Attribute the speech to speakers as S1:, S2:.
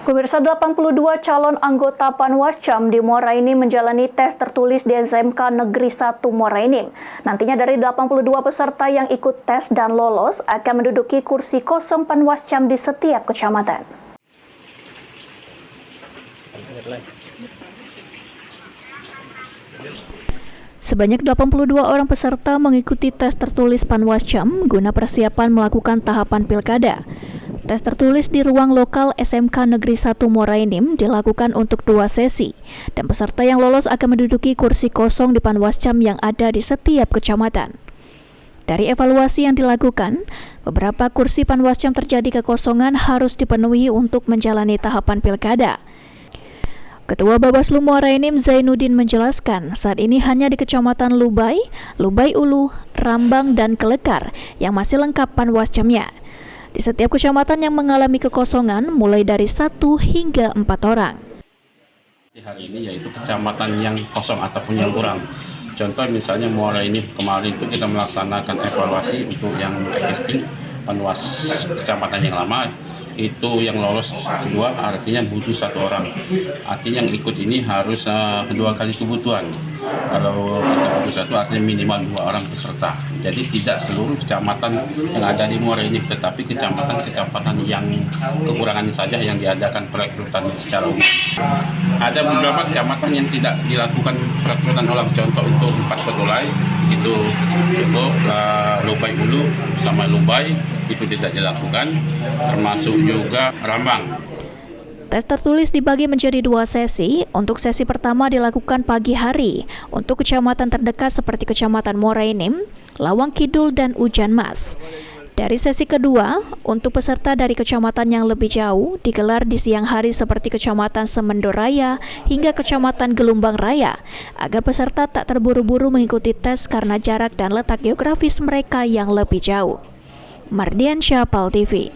S1: Pemirsa, 82 calon anggota Panwascam di Muara Enim menjalani tes tertulis di SMK Negeri 1 Muara Enim. Nantinya dari 82 peserta yang ikut tes dan lolos akan menduduki kursi kosong Panwascam di setiap kecamatan. Sebanyak 82 orang peserta mengikuti tes tertulis Panwascam guna persiapan melakukan tahapan pilkada. Tes tertulis di ruang lokal SMK Negeri 1 Muara Enim dilakukan untuk 2 sesi, dan peserta yang lolos akan menduduki kursi kosong di Panwascam yang ada di setiap kecamatan. Dari evaluasi yang dilakukan, beberapa kursi Panwascam terjadi kekosongan harus dipenuhi untuk menjalani tahapan pilkada. Ketua Bawaslu Muara Enim Zainuddin menjelaskan, saat ini hanya di Kecamatan Lubai, Lubai Ulu, Rambang, dan Kelekar yang masih lengkap Panwascamnya. Di setiap kecamatan yang mengalami kekosongan mulai dari 1 hingga 4 orang.
S2: Hari ini yaitu kecamatan yang kosong ataupun yang kurang. Contoh misalnya Muara Enim kemarin itu kita melaksanakan evaluasi untuk yang existing Panwas kecamatan yang lama. Itu yang lolos 2 artinya butuh 1 orang. Artinya yang ikut ini harus 2 kali kebutuhan. Kalau kita butuh 1 artinya minimal 2 orang peserta. Jadi tidak seluruh kecamatan yang ada di Muara Enim, tetapi kecamatan-kecamatan yang kekurangan saja yang diadakan perekrutan secara umum. Ada beberapa kecamatan yang tidak dilakukan perekrutan ulang. Contoh untuk 4 Petulai itu Lubai Ulu sama Lubai itu tidak dilakukan, termasuk juga Rambang.
S1: Tes tertulis dibagi menjadi 2 sesi. Untuk sesi pertama dilakukan pagi hari untuk kecamatan terdekat seperti Kecamatan Muara Enim, Lawang Kidul, dan Ujan Mas. Dari sesi kedua, untuk peserta dari kecamatan yang lebih jauh digelar di siang hari seperti Kecamatan Semendo Raya hingga Kecamatan Gelumbang Raya, agar peserta tak terburu-buru mengikuti tes karena jarak dan letak geografis mereka yang lebih jauh. Mardian Syah, PAL TV.